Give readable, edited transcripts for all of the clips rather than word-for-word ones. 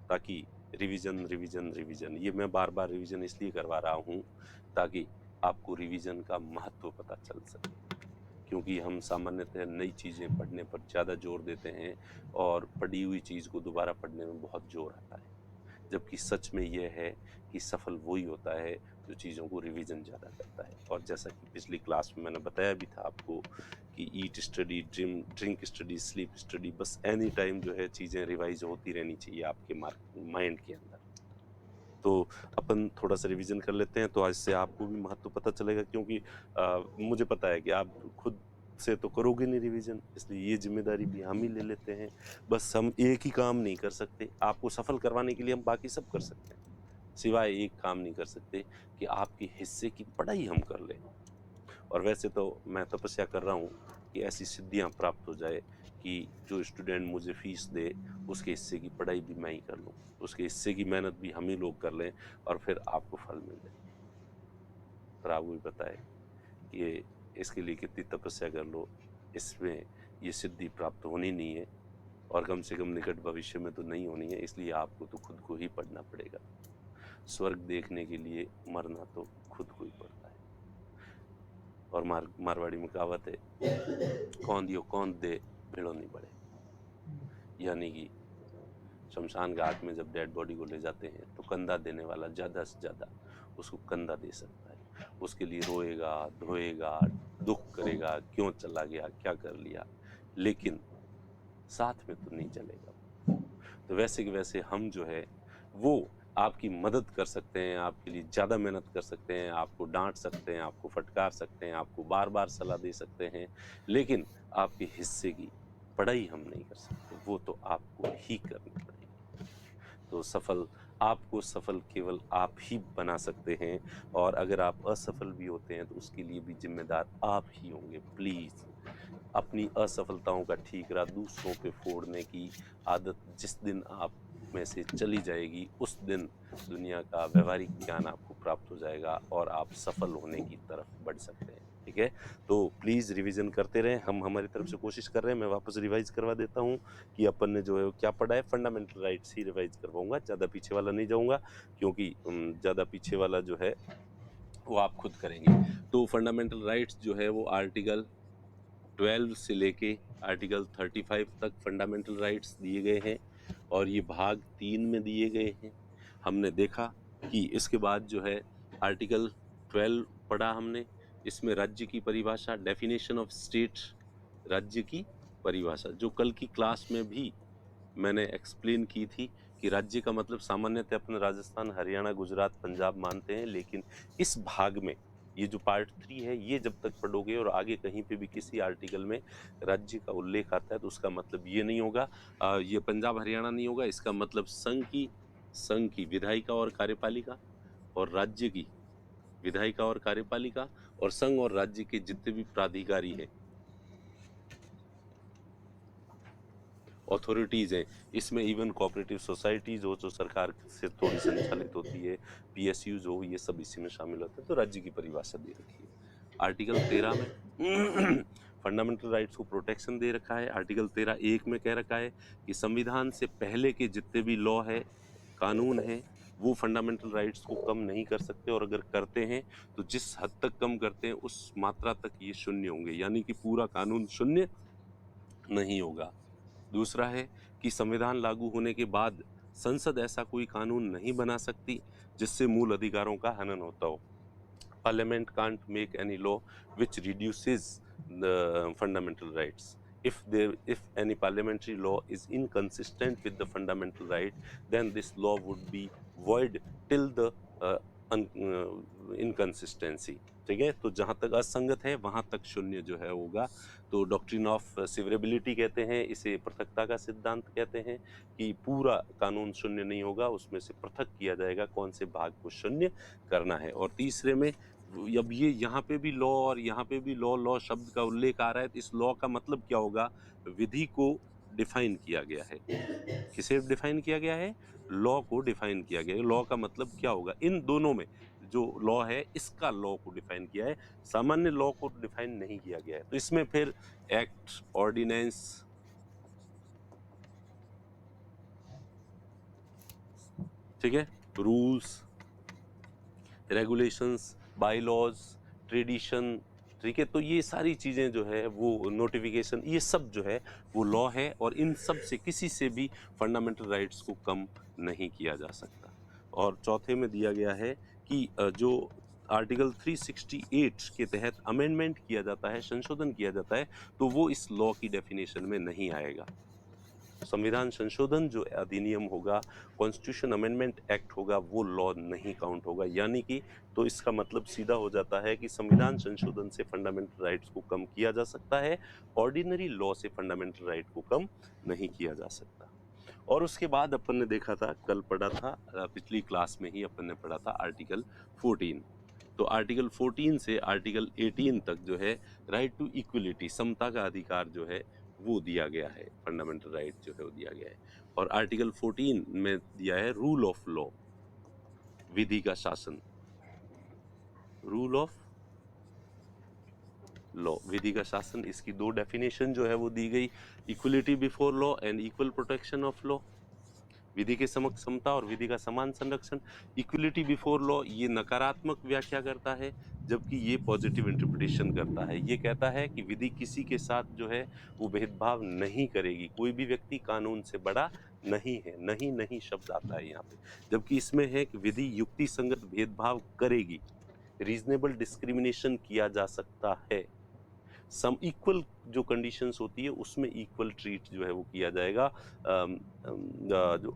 ताकि revision revision revision, ये मैं बार बार रिवीजन इसलिए करवा रहा हूँ ताकि आपको रिवीजन का महत्व पता चल सके, क्योंकि हम सामान्यतः नई चीज़ें पढ़ने पर ज़्यादा जोर देते हैं और पढ़ी हुई चीज़ को दोबारा पढ़ने में बहुत जोर आता है, जबकि सच में यह है कि सफल वही होता है जो चीज़ों को रिवीजन ज़्यादा करता है। और जैसा कि पिछली क्लास में मैंने बताया भी था आपको कि eat study, drink study, sleep study, बस एनी टाइम जो है चीज़ें रिवाइज होती रहनी चाहिए आपके माइंड के अंदर। तो अपन थोड़ा-सा रिवीजन कर लेते हैं, तो आज से आपको भी महत्व पता चलेगा, क्योंकि मुझे पता है कि आप खुद से तो करोगे नहीं रिवीजन, इसलिए ये ज़िम्मेदारी भी हम ही ले लेते हैं। बस हम एक ही काम नहीं कर सकते, आपको सफल करवाने के लिए हम बाकी सब कर सकते हैं, सिवाय एक काम नहीं कर सकते कि आपके हिस्से की पढ़ाई हम कर लें। और वैसे तो मैं तपस्या कर रहा हूँ कि ऐसी सिद्धियाँ प्राप्त हो जाए कि जो स्टूडेंट मुझे फीस दे, उसके हिस्से की पढ़ाई भी मैं ही कर लूँ, उसके हिस्से की मेहनत भी हम ही लोग कर लें और फिर आपको फल मिल जाए। पर आप भी बताएँ कि इसके लिए कितनी तपस्या कर लो, इसमें ये सिद्धि प्राप्त होनी नहीं है और कम से कम निकट भविष्य में तो नहीं होनी है, इसलिए आपको तो खुद को ही पढ़ना पड़ेगा। स्वर्ग देखने के लिए मरना तो खुद को ही पड़ता है। और मारवाड़ी में कहावत है, कौन दियो कौन दे, भेड़ों नहीं बढ़े। यानी कि शमशान घाट में जब डेड बॉडी को ले जाते हैं तो कंधा देने वाला ज़्यादा से ज़्यादा उसको कंधा दे सकता है, उसके लिए रोएगा, धोएगा, दुख करेगा, क्यों चला गया, क्या कर लिया, लेकिन साथ में तो नहीं चलेगा। तो वैसे कि वैसे हम जो है वो आपकी मदद कर सकते हैं, आपके लिए ज़्यादा मेहनत कर सकते हैं, आपको डांट सकते हैं, आपको फटकार सकते हैं, आपको बार बार सलाह दे सकते हैं, लेकिन आपके हिस्से की पढ़ाई हम नहीं कर सकते, वो तो आपको ही करनी पड़ेगी। तो आपको सफल केवल आप ही बना सकते हैं, और अगर आप असफल भी होते हैं तो उसके लिए भी जिम्मेदार आप ही होंगे। प्लीज अपनी असफलताओं का ठीकरा दूसरों पे फोड़ने की आदत जिस दिन आप में से चली जाएगी, उस दिन दुनिया का व्यवहारिक ज्ञान आपको प्राप्त हो जाएगा और आप सफल होने की तरफ बढ़ सकते हैं। ठीक है, तो प्लीज रिवीजन करते रहें, हम हमारी तरफ से कोशिश कर रहे हैं। मैं वापस रिवाइज करवा देता हूँ कि अपन ने जो है वो क्या पढ़ा है। फंडामेंटल राइट्स ही रिवाइज करवाऊंगा, ज्यादा पीछे वाला नहीं जाऊंगा, क्योंकि ज्यादा पीछे वाला जो है वो आप खुद करेंगे। तो फंडामेंटल राइट्स जो है वो आर्टिकल 12 से लेके आर्टिकल 35 तक फंडामेंटल राइट्स दिए गए हैं और ये भाग 3 में दिए गए हैं। हमने देखा कि इसके बाद जो है आर्टिकल 12 पढ़ा हमने, इसमें राज्य की परिभाषा, डेफिनेशन ऑफ स्टेट, राज्य की परिभाषा, जो कल की क्लास में भी मैंने एक्सप्लेन की थी कि राज्य का मतलब सामान्यतः अपने राजस्थान, हरियाणा, गुजरात, पंजाब मानते हैं, लेकिन इस भाग में ये जो पार्ट 3 है, ये जब तक पढ़ोगे और आगे कहीं पे भी किसी आर्टिकल में राज्य का उल्लेख आता है तो उसका मतलब ये नहीं होगा, ये पंजाब हरियाणा नहीं होगा, इसका मतलब संघ की विधायिका और कार्यपालिका और राज्य की विधायिका और कार्यपालिका और संघ और राज्य के जितने भी प्राधिकारी हैं, अथॉरिटीज हैं, इसमें इवन कोऑपरेटिव सोसाइटीज हो जो सरकार से थोड़ी संचालित होती है, पीएसयूज हो, ये सब इसी में शामिल होते हैं। तो राज्य की परिभाषा दे रखी है आर्टिकल 13 में। फंडामेंटल राइट्स को प्रोटेक्शन दे रखा है। आर्टिकल 13(1) में कह रखा है कि संविधान से पहले के जितने भी लॉ है, कानून है, वो फंडामेंटल राइट्स को कम नहीं कर सकते, और अगर करते हैं तो जिस हद तक कम करते हैं उस मात्रा तक ये शून्य होंगे, यानी कि पूरा कानून शून्य नहीं होगा। दूसरा है कि संविधान लागू होने के बाद संसद ऐसा कोई कानून नहीं बना सकती जिससे मूल अधिकारों का हनन होता हो। Parliament can't make any law which reduces the fundamental rights. If any parliamentary law is inconsistent with the fundamental right, then this law would be void till the uh, inconsistency. ठीक है, तो जहां तक असंगत है वहां तक शून्य जो है होगा। तो डॉक्ट्रिन ऑफ सिवरेबिलिटी कहते हैं इसे, पृथकता का सिद्धांत कहते हैं कि पूरा कानून शून्य नहीं होगा, उसमें से पृथक किया जाएगा कौन से भाग को शून्य करना है। और तीसरे में अब ये यहाँ पे भी लॉ और यहाँ पे भी लॉ शब्द का उल्लेख आ रहा है, तो इस लॉ का मतलब क्या होगा? विधि को डिफाइन किया गया है। किसे डिफाइन किया गया है? लॉ को डिफाइन किया गया है। लॉ का मतलब क्या होगा? इन दोनों में जो लॉ है इसका लॉ को डिफाइन किया है, सामान्य लॉ को डिफाइन नहीं किया गया है। तो इसमें फिर एक्ट, ऑर्डिनेंस, ठीक है, रूल्स, रेगुलेशंस, बायलॉज, ट्रेडिशन, ठीक है। तो ये सारी चीज़ें जो है वो नोटिफिकेशन, ये सब जो है वो लॉ है, और इन सब से किसी से भी फंडामेंटल राइट्स को कम नहीं किया जा सकता। और चौथे में दिया गया है कि जो आर्टिकल 368 के तहत अमेंडमेंट किया जाता है, संशोधन किया जाता है, तो वो इस लॉ की डेफिनेशन में नहीं आएगा। संविधान संशोधन जो अधिनियम होगा, कॉन्स्टिट्यूशन अमेंडमेंट एक्ट होगा, वो लॉ नहीं काउंट होगा। यानी कि तो इसका मतलब सीधा हो जाता है कि संविधान संशोधन से फंडामेंटल राइट्स को कम किया जा सकता है, ऑर्डिनरी लॉ से फंडामेंटल राइट को कम नहीं किया जा सकता। और उसके बाद अपन ने देखा था, कल पढ़ा था, पिछली क्लास में ही अपन ने पढ़ा था आर्टिकल 14। तो आर्टिकल 14 से आर्टिकल 18 तक जो है राइट टू इक्वलिटी, समता का अधिकार जो है वो दिया गया है, फंडामेंटल राइट जो है वो दिया गया है। और आर्टिकल 14 में दिया है रूल ऑफ लॉ, विधि का शासन, रूल ऑफ लॉ, विधि का शासन, इसकी दो डेफिनेशन जो है वो दी गई, equality before law and equal protection of law, विधि के समक्ष समता और विधि का समान संरक्षण। इक्वलिटी बिफोर लॉ ये नकारात्मक व्याख्या करता है, जबकि ये पॉजिटिव इंटरप्रिटेशन करता है। ये कहता है कि विधि किसी के साथ जो है वो भेदभाव नहीं करेगी, कोई भी व्यक्ति कानून से बड़ा नहीं है, नहीं नहीं शब्द आता है यहाँ पे। जबकि इसमें है कि विधि युक्ति संगत भेदभाव करेगी, रीजनेबल डिस्क्रिमिनेशन किया जा सकता है, सम इक्वल जो कंडीशंस होती है उसमें इक्वल ट्रीट जो है वो किया जाएगा, जो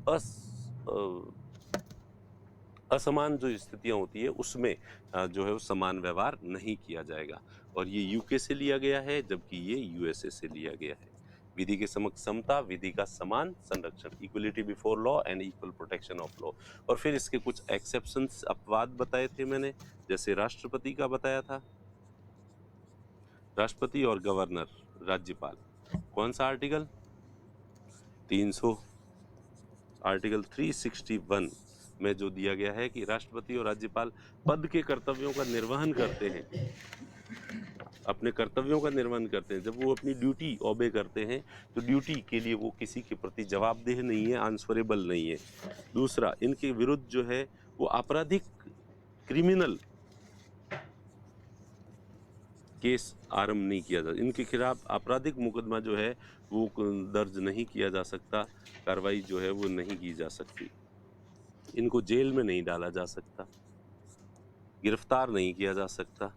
असमान जो स्थितियां होती है उसमें जो है वो समान व्यवहार नहीं किया जाएगा। और ये यूके से लिया गया है, जबकि ये यूएसए से लिया गया है। विधि के समक्ष समता, विधि का समान संरक्षण, equality before law and equal protection of law. और फिर इसके कुछ एक्सेप्शंस, अपवाद बताए थे मैंने, जैसे राष्ट्रपति का बताया था, राष्ट्रपति और गवर्नर, राज्यपाल। कौन सा आर्टिकल? 300। आर्टिकल 361 में जो दिया गया है कि राष्ट्रपति और राज्यपाल पद के कर्तव्यों का निर्वहन करते हैं, अपने कर्तव्यों का निर्वहन करते हैं। जब वो अपनी ड्यूटी ओबे करते हैं तो ड्यूटी के लिए वो किसी के प्रति जवाबदेह नहीं है, आंसरेबल नहीं है। दूसरा, इनके विरुद्ध जो है वो आपराधिक, क्रिमिनल केस आरंभ नहीं किया जा, इनके खिलाफ आपराधिक मुकदमा जो है वो दर्ज नहीं किया जा सकता, कार्रवाई जो है वो नहीं की जा सकती, इनको जेल में नहीं डाला जा सकता, गिरफ्तार नहीं किया जा सकता।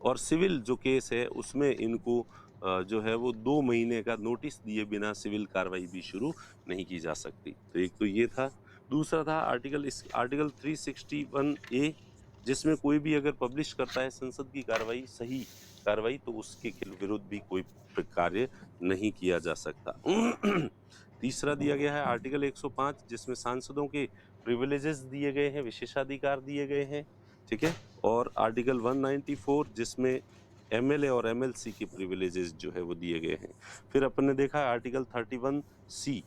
और सिविल जो केस है उसमें इनको जो है वो 2 महीने का नोटिस दिए बिना सिविल कार्रवाई भी शुरू नहीं की जा सकती। तो एक तो ये था। दूसरा था आर्टिकल 361A, जिसमें कोई भी अगर पब्लिश करता है संसद की कार्रवाई, सही कार्रवाई, तो उसके विरुद्ध भी कोई कार्य नहीं किया जा सकता। तीसरा दिया गया है आर्टिकल 105, जिसमें सांसदों के प्रिविलेजेस दिए गए हैं, विशेषाधिकार दिए गए हैं, ठीक है। और आर्टिकल 194, जिसमें एमएलए और एमएलसी के प्रिविलेजेस जो है वो दिए गए हैं। फिर अपन ने देखा आर्टिकल 31C,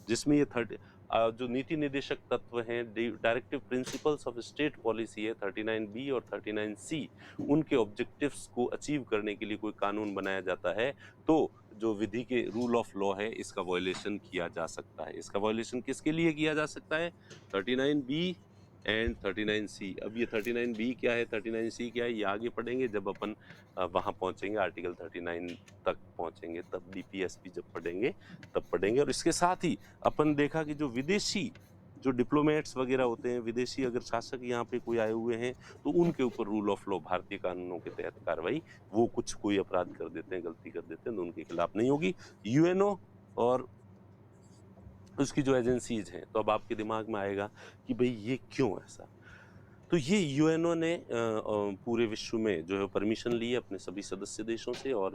जिसमें ये जो नीति निर्देशक तत्व हैं, directive principles of state policy है, 39B और 39C, उनके ऑब्जेक्टिव्स को अचीव करने के लिए कोई कानून बनाया जाता है तो जो विधि के रूल ऑफ लॉ है इसका वायलेशन किया जा सकता है। इसका वायलेशन किसके लिए किया जा सकता है? 39B and 39C। अब ये 39B क्या है, 39C क्या है, ये आगे पढ़ेंगे जब अपन वहाँ पहुँचेंगे, आर्टिकल 39 तक पहुँचेंगे, तब DPSP जब पढ़ेंगे तब पढ़ेंगे। और इसके साथ ही अपन देखा कि जो विदेशी जो डिप्लोमेट्स वगैरह होते हैं, विदेशी अगर शासक यहाँ पे कोई आए हुए हैं तो उनके ऊपर रूल ऑफ लॉ, भारतीय कानूनों के तहत कार्रवाई, वो कुछ कोई अपराध कर देते हैं, गलती कर देते हैं, तो उनके खिलाफ नहीं होगी। यूएनओ और उसकी जो एजेंसीज हैं, तो अब आपके दिमाग में आएगा कि भाई ये क्यों ऐसा। तो ये यूएनओ ने पूरे विश्व में जो है परमिशन ली है अपने सभी सदस्य देशों से, और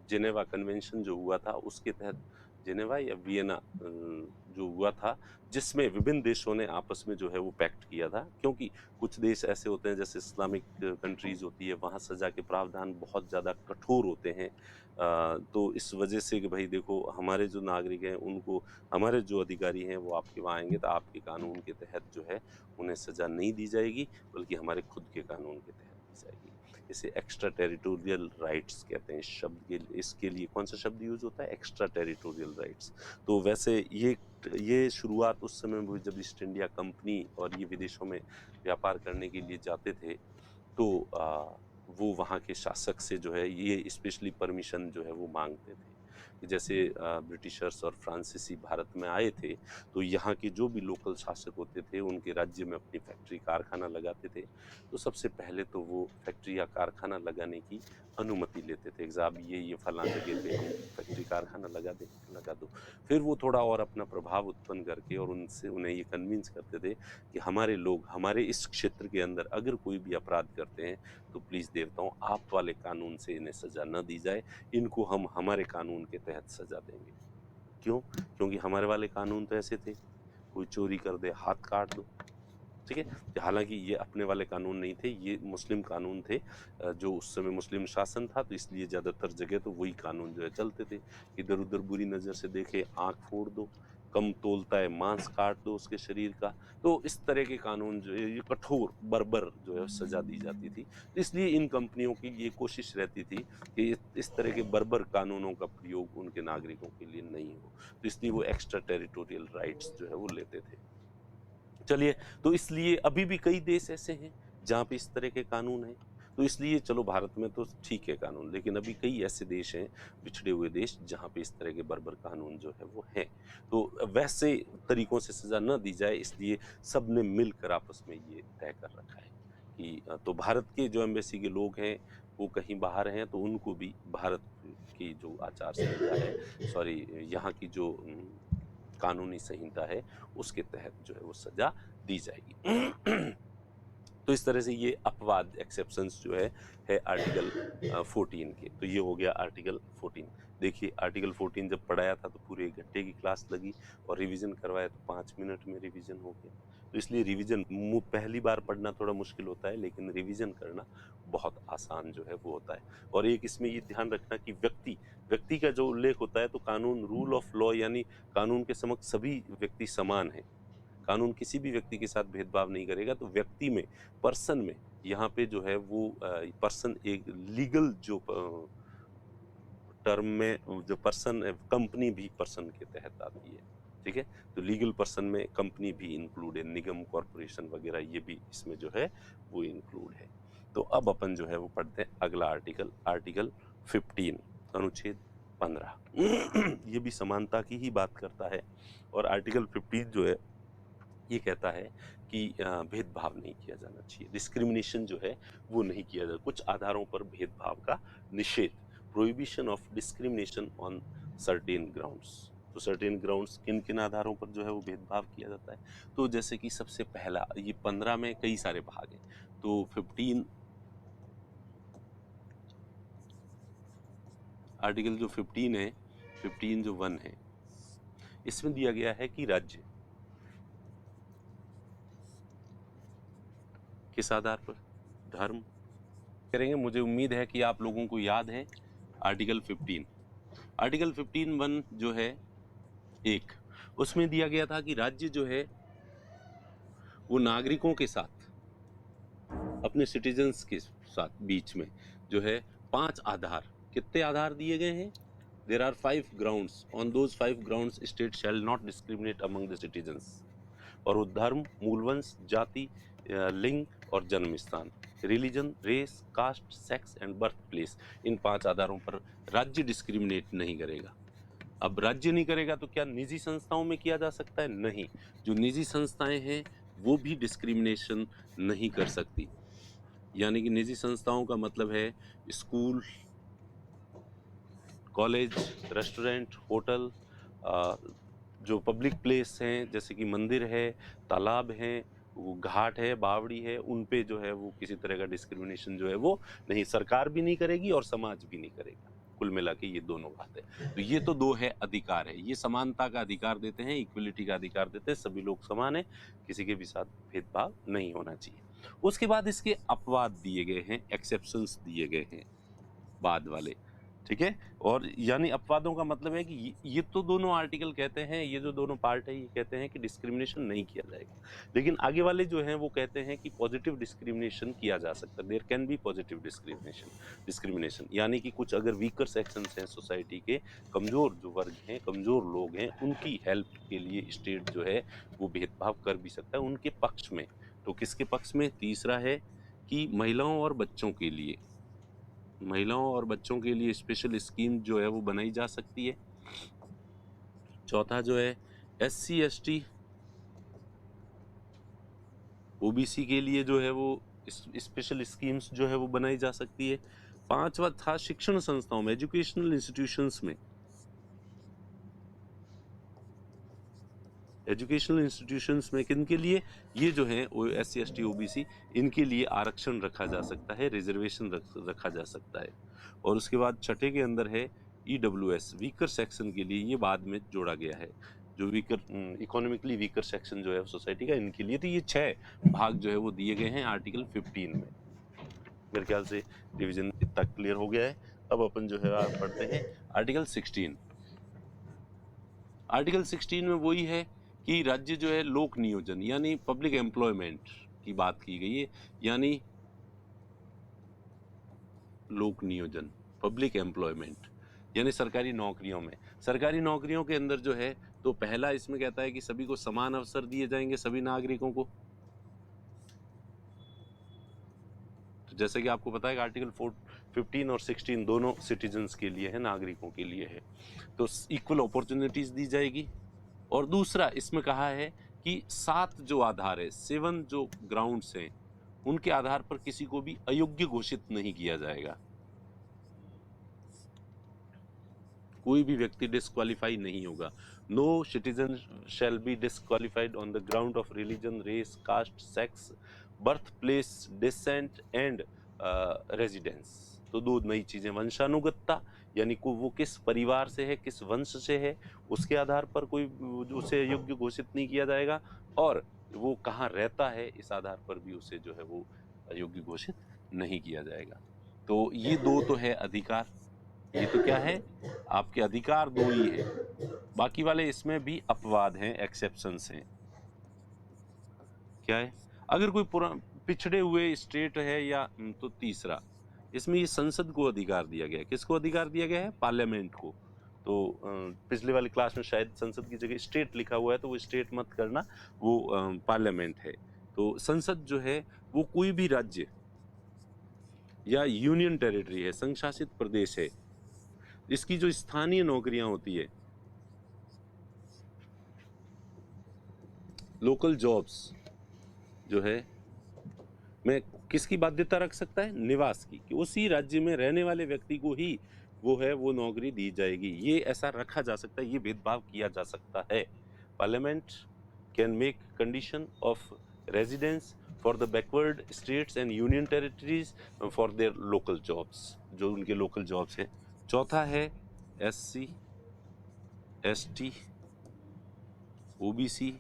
जेनेवा कन्वेंशन जो हुआ था उसके तहत, जेनेवा या वियना जो हुआ था, जिसमें विभिन्न देशों ने आपस में जो है वो पैक्ट किया था। क्योंकि कुछ देश ऐसे होते हैं जैसे इस्लामिक कंट्रीज होती है, वहाँ सजा के प्रावधान बहुत ज़्यादा कठोर होते हैं। तो इस वजह से कि भाई देखो, हमारे जो नागरिक हैं उनको, हमारे जो अधिकारी हैं वो आपके वहाँ आएंगे तो आपके कानून के तहत जो है उन्हें सजा नहीं दी जाएगी, बल्कि हमारे खुद के कानून के तहत दी जाएगी। इसे एक्स्ट्रा टेरिटोरियल राइट्स कहते हैं। इस शब्द के इसके लिए कौन सा शब्द यूज होता है? Extra territorial rights. तो वैसे ये शुरुआत उस समय हुई जब ईस्ट इंडिया कंपनी और ये विदेशों में व्यापार करने के लिए जाते थे, तो वो वहाँ के शासक से जो है ये स्पेशली परमिशन जो है वो मांगते थे कि जैसे ब्रिटिशर्स और फ्रांसीसी भारत में आए थे, तो यहाँ के जो भी लोकल शासक होते थे उनके राज्य में अपनी फैक्ट्री कारखाना लगाते थे, तो सबसे पहले तो वो फैक्ट्री या कारखाना लगाने की अनुमति लेते थे कि साहब ये फलां जगह पे हम फैक्ट्री कारखाना लगा दो। फिर वो थोड़ा और अपना प्रभाव उत्पन्न करके और उनसे उन्हें ये कन्विंस करते थे कि हमारे लोग हमारे इस क्षेत्र के अंदर अगर कोई भी अपराध करते हैं तो प्लीज़ देवताओं आप वाले कानून से इन्हें सज़ा न दी जाए, इनको हम हमारे कानून के तहत सज़ा देंगे। क्यों? क्योंकि हमारे वाले कानून तो ऐसे थे, कोई चोरी कर दे हाथ काट दो, ठीक है? हालांकि ये अपने वाले कानून नहीं थे, ये मुस्लिम कानून थे, जो उस समय मुस्लिम शासन था, तो इसलिए ज़्यादातर जगह तो वही कानून जो है चलते थे। इधर उधर बुरी नज़र से देखे आँख फोड़ दो, कम तोलता है मांस काट दो उसके शरीर का। तो इस तरह के कानून जो है ये कठोर बर्बर जो है सजा दी जाती थी। तो इसलिए इन कंपनियों की ये कोशिश रहती थी कि इस तरह के बर्बर कानूनों का प्रयोग उनके नागरिकों के लिए नहीं हो, तो इसलिए वो एक्स्ट्रा टेरिटोरियल राइट्स जो है वो लेते थे। चलिए, तो इसलिए अभी भी कई देश ऐसे हैं जहाँ पे इस तरह के कानून हैं, तो इसलिए चलो भारत में तो ठीक है कानून, लेकिन अभी कई ऐसे देश हैं, पिछड़े हुए देश, जहाँ पे इस तरह के बर्बर कानून जो है वो हैं। तो वैसे तरीकों से सज़ा न दी जाए, इसलिए सब ने मिलकर आपस में ये तय कर रखा है कि तो भारत के जो एम्बेसी के लोग हैं, वो कहीं बाहर हैं, तो उनको भी भारत की जो आचार संहिता है, सॉरी यहाँ की जो कानूनी संहिता है, उसके तहत जो है वो सज़ा दी जाएगी। तो इस तरह से ये अपवाद एक्सेप्शंस जो है आर्टिकल 14 के। तो ये हो गया आर्टिकल 14। देखिए आर्टिकल 14 जब पढ़ाया था तो पूरे 1 घंटे की क्लास लगी और रिवीजन करवाया तो 5 मिनट में रिवीजन हो गया। तो इसलिए रिवीजन पहली बार पढ़ना थोड़ा मुश्किल होता है, लेकिन रिवीजन करना बहुत आसान जो है वो होता है। और एक इसमें ये ध्यान रखना कि व्यक्ति का जो उल्लेख होता है, तो कानून रूल ऑफ लॉ यानी कानून के समक्ष सभी व्यक्ति समान हैं। कानून किसी भी व्यक्ति के साथ भेदभाव नहीं करेगा। तो व्यक्ति में, पर्सन में, यहाँ पे जो है वो पर्सन एक लीगल जो टर्म में जो पर्सन, कंपनी भी पर्सन के तहत आती है, ठीक है? तो लीगल पर्सन में कंपनी भी इंक्लूड है, निगम, कॉरपोरेशन वगैरह ये भी इसमें जो है वो इंक्लूड है। तो अब अपन जो है वो पढ़ते हैं अगला आर्टिकल, आर्टिकल 15 अनुच्छेद 15। ये भी समानता की ही बात करता है। और आर्टिकल 15 जो है ये कहता है कि भेदभाव नहीं किया जाना चाहिए, डिस्क्रिमिनेशन जो है वो नहीं किया जाए। कुछ आधारों पर भेदभाव का निषेध, prohibition of discrimination on certain grounds. तो सर्टेन ग्राउंड्स किन किन आधारों पर जो है वो भेदभाव किया जाता है? तो जैसे कि सबसे पहला, ये 15 में कई सारे भाग हैं, तो 15 आर्टिकल जो 15 है, 15 जो 1 है, इसमें दिया गया है कि राज्य किस आधार पर? धर्म करेंगे। मुझे उम्मीद है कि आप लोगों को याद है आर्टिकल 15। आर्टिकल 15(1) जो है एक, उसमें दिया गया था कि राज्य जो है वो नागरिकों के साथ, अपने सिटीजन्स के साथ बीच में जो है 5 आधार, कितने आधार दिए गए हैं? There are 5 grounds. On those 5 grounds, state shall not discriminate among the citizens. और वो धर्म, मूलवंश, जाति, लिंग और जन्म स्थान, religion, race, caste, sex and birth place, इन 5 आधारों पर राज्य डिस्क्रिमिनेट नहीं करेगा। अब राज्य नहीं करेगा तो क्या निजी संस्थाओं में किया जा सकता है? नहीं। जो निजी संस्थाएं हैं वो भी डिस्क्रिमिनेशन नहीं कर सकती। यानी कि निजी संस्थाओं का मतलब है स्कूल, कॉलेज, रेस्टोरेंट, होटल, जो पब्लिक प्लेस हैं जैसे कि मंदिर है, तालाब हैं, वो घाट है, बावड़ी है, उन पे जो है वो किसी तरह का डिस्क्रिमिनेशन जो है वो नहीं, सरकार भी नहीं करेगी और समाज भी नहीं करेगा। कुल मिला के ये दोनों बात है। तो ये तो 2 है अधिकार है, ये समानता का अधिकार देते हैं, इक्वलिटी का अधिकार देते हैं, सभी लोग समान हैं, किसी के भी साथ भेदभाव नहीं होना चाहिए। उसके बाद इसके अपवाद दिए गए हैं, एक्सेप्शंस दिए गए हैं बाद वाले। ठीक है। और यानी अपवादों का मतलब है कि ये तो दोनों आर्टिकल कहते हैं, ये जो दोनों पार्ट है ये कहते हैं कि डिस्क्रिमिनेशन नहीं किया जाएगा, लेकिन आगे वाले जो हैं वो कहते हैं कि पॉजिटिव डिस्क्रिमिनेशन किया जा सकता है। There can be positive discrimination यानी कि कुछ अगर वीकर सेक्शंस हैं सोसाइटी के, कमजोर जो वर्ग हैं, कमजोर लोग हैं, उनकी हेल्प के लिए स्टेट जो है वो भेदभाव कर भी सकता है उनके पक्ष में। तो किसके पक्ष में? तीसरा है कि महिलाओं और बच्चों के लिए, महिलाओं और बच्चों के लिए स्पेशल स्कीम जो है वो बनाई जा सकती है। चौथा जो है SC ST OBC के लिए जो है वो स्पेशल स्कीम्स जो है वो बनाई जा सकती है। पांचवा था शिक्षण संस्थाओं में, एजुकेशनल इंस्टीट्यूशंस में, एजुकेशनल इंस्टीट्यूशंस में किनके लिए? ये जो है SC ST OBC इनके लिए आरक्षण रखा जा सकता है, रिजर्वेशन रखा जा सकता है। और उसके बाद छठे के अंदर है EWS वीकर सेक्शन के लिए, ये बाद में जोड़ा गया है, जो वीकर इकोनॉमिकली वीकर सेक्शन जो है सोसाइटी का, इनके लिए। तो ये 6 भाग जो है वो दिए गए हैं आर्टिकल 15 में। मेरे ख्याल से रिवीजन इतना क्लियर हो गया है। अब अपन जो है आप पढ़ते हैं आर्टिकल 16। आर्टिकल 16 में वही है कि राज्य जो है लोक नियोजन यानी पब्लिक एम्प्लॉयमेंट की बात की गई है, यानी लोक नियोजन पब्लिक एम्प्लॉयमेंट यानी सरकारी नौकरियों में। सरकारी नौकरियों के अंदर जो है तो पहला इसमें कहता है कि सभी को समान अवसर दिए जाएंगे, सभी नागरिकों को। तो जैसे कि आपको पता है कि आर्टिकल 15 और 16 दोनों सिटीजन्स के लिए है, नागरिकों के लिए है, तो इक्वल अपॉर्चुनिटीज दी जाएगी। और दूसरा इसमें कहा है कि 7 जो आधार है, 7 जो ग्राउंड्स हैं, उनके आधार पर किसी को भी अयोग्य घोषित नहीं किया जाएगा। कोई भी व्यक्ति डिस्क्वालीफाई नहीं होगा। No citizen shall be disqualified on the ground of religion, race, caste, sex, birth place, descent and residence. तो 2 नई चीजें, वंशानुगतता यानी को वो किस परिवार से है, किस वंश से है, उसके आधार पर कोई उसे योग्य घोषित नहीं किया जाएगा, और वो कहाँ रहता है इस आधार पर भी उसे जो है वो अयोग्य घोषित नहीं किया जाएगा। तो ये 2 तो है अधिकार, ये तो क्या है आपके अधिकार 2 ही है, बाकी वाले इसमें भी अपवाद हैं, एक्सेप्शंस हैं। क्या है? अगर कोई पिछड़े हुए स्टेट है या तो तीसरा इसमें ये संसद को अधिकार दिया गया है। किसको अधिकार दिया गया है? पार्लियामेंट को। तो पिछले वाली क्लास में शायद संसद की जगह स्टेट लिखा हुआ है, तो वो स्टेट मत करना, वो पार्लियामेंट है। तो संसद जो है वो कोई भी राज्य या यूनियन टेरिटरी है, संघ शासित प्रदेश है, इसकी जो स्थानीय नौकरियां होती है, लोकल जॉब्स जो है, मैं किसकी बाध्यता रख सकता है? निवास की, कि उसी राज्य में रहने वाले व्यक्ति को ही वो है वो नौकरी दी जाएगी। ये ऐसा रखा जा सकता है, ये भेदभाव किया जा सकता है। Parliament can make condition of residence for the backward states and union territories for their local jobs, जो उनके लोकल जॉब्स हैं। चौथा है SC ST OBC,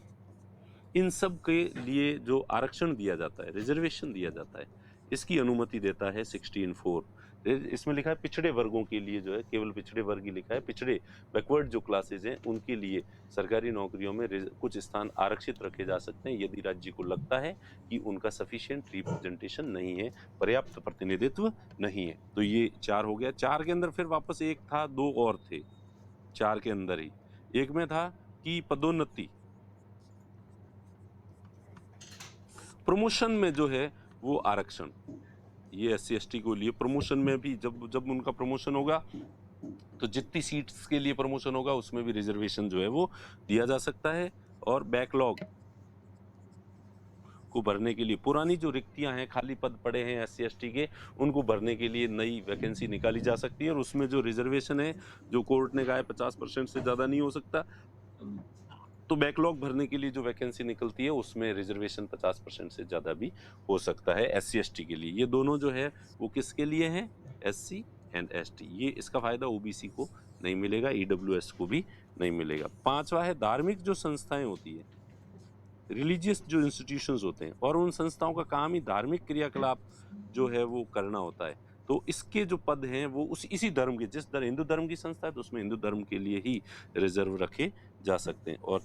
इन सब के लिए जो आरक्षण दिया जाता है, रिजर्वेशन दिया जाता है, इसकी अनुमति देता है 16(4). इसमें लिखा है पिछड़े वर्गों के लिए जो है, केवल पिछड़े वर्ग ही लिखा है, पिछड़े बैकवर्ड जो क्लासेज हैं उनके लिए सरकारी नौकरियों में कुछ स्थान आरक्षित रखे जा सकते हैं यदि राज्य को लगता है कि उनका सफिशिएंट रिप्रेजेंटेशन नहीं है, पर्याप्त प्रतिनिधित्व नहीं है। तो ये 4 हो गया। 4 के अंदर फिर वापस एक था, 2 और थे 4 के अंदर ही। एक में था कि पदोन्नति, प्रमोशन में जो है वो आरक्षण, ये SC ST को लिए प्रमोशन में भी जब उनका प्रमोशन होगा तो जितनी सीट्स के लिए प्रमोशन होगा उसमें भी रिजर्वेशन जो है वो दिया जा सकता है। और बैकलॉग को भरने के लिए, पुरानी जो रिक्तियां हैं, खाली पद पड़े हैं SC ST के, उनको भरने के लिए नई वैकेंसी निकाली जा सकती है, और उसमें जो रिजर्वेशन है, जो कोर्ट ने कहा है 50% से ज़्यादा नहीं हो सकता, तो बैकलॉग भरने के लिए जो वैकेंसी निकलती है उसमें रिजर्वेशन 50% से ज़्यादा भी हो सकता है SC ST के लिए। ये दोनों जो है वो किसके लिए हैं? SC and ST। ये इसका फ़ायदा OBC को नहीं मिलेगा, EWS को भी नहीं मिलेगा। 5वां है धार्मिक जो संस्थाएं होती है, रिलीजियस जो इंस्टीट्यूशंस होते हैं, और उन संस्थाओं का काम ही धार्मिक क्रियाकलाप जो है वो करना होता है, तो इसके जो पद हैं वो इसी धर्म के, जिस हिंदू धर्म की संस्था है तो उसमें हिंदू धर्म के लिए ही रिजर्व रखे जा सकते हैं। और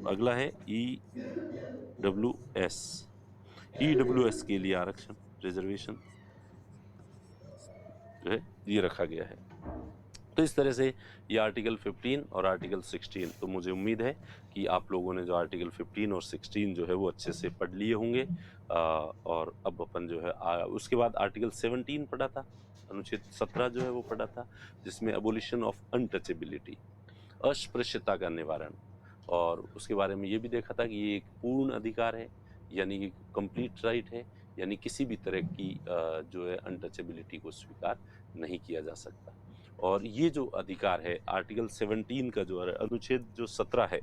अगला है EWS। EWS के लिए आरक्षण, रिजर्वेशन जो है ये रखा गया है। तो इस तरह से ये आर्टिकल 15 और आर्टिकल 16, तो मुझे उम्मीद है कि आप लोगों ने जो आर्टिकल 15 और 16 जो है वो अच्छे से पढ़ लिए होंगे। और अब अपन जो है उसके बाद आर्टिकल 17 पढ़ा था, अनुच्छेद 17 जो है वो पढ़ा था, जिसमें एबोलिशन ऑफ अनटचेबिलिटी, अस्पृश्यता का निवारण, और उसके बारे में ये भी देखा था कि ये एक पूर्ण अधिकार है, यानी कि कंप्लीट राइट है, यानी किसी भी तरह की जो है अनटचेबिलिटी को स्वीकार नहीं किया जा सकता। और ये जो अधिकार है आर्टिकल 17 का जो अनुच्छेद जो 17 है,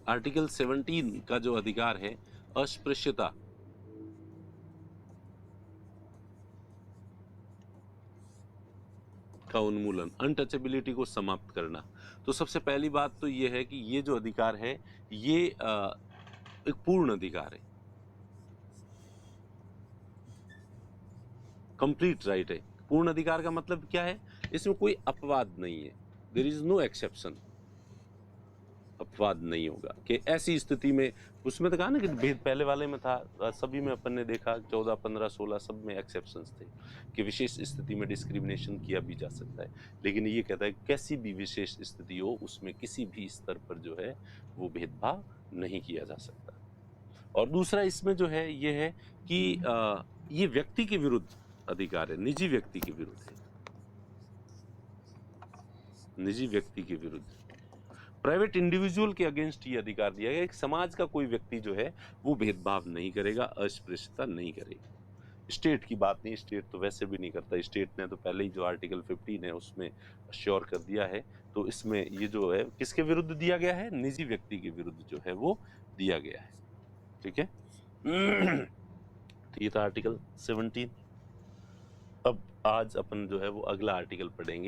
आर्टिकल 17 का जो अधिकार है अस्पृश्यता का उन्मूलन, अनटचेबिलिटी को समाप्त करना। तो सबसे पहली बात तो ये है कि ये जो अधिकार है ये एक पूर्ण अधिकार है, कंप्लीट राइट है। पूर्ण अधिकार का मतलब क्या है, इसमें कोई अपवाद नहीं है, देयर इज नो एक्सेप्शन, अपवाद नहीं होगा कि ऐसी स्थिति में, उसमें तो कहा ना कि भेद पहले वाले में था, सभी में अपन ने देखा 14, 15, 16 सब में एक्सेप्शंस थे कि विशेष स्थिति में डिस्क्रिमिनेशन किया भी जा सकता है। लेकिन ये कहता है कैसी भी विशेष स्थिति हो उसमें किसी भी स्तर पर जो है वो भेदभाव नहीं किया जा सकता। और दूसरा इसमें जो है ये है कि ये व्यक्ति के विरुद्ध अधिकार है, निजी व्यक्ति के विरुद्ध है, निजी व्यक्ति के विरुद्ध, प्राइवेट इंडिविजुअल के अगेंस्ट ये अधिकार दिया गया। एक समाज का कोई व्यक्ति जो है वो भेदभाव नहीं करेगा, अस्पृश्यता नहीं करेगा। स्टेट की बात नहीं, स्टेट तो वैसे भी नहीं करता, स्टेट ने तो पहले ही जो आर्टिकल 15 है उसमें श्योर कर दिया है। तो इसमें ये जो है किसके विरुद्ध दिया गया है, निजी व्यक्ति के विरुद्ध जो है वो दिया गया है। ठीक है। तो ये था आर्टिकल 17। अब आज अपन जो है वो अगला आर्टिकल पढ़ेंगे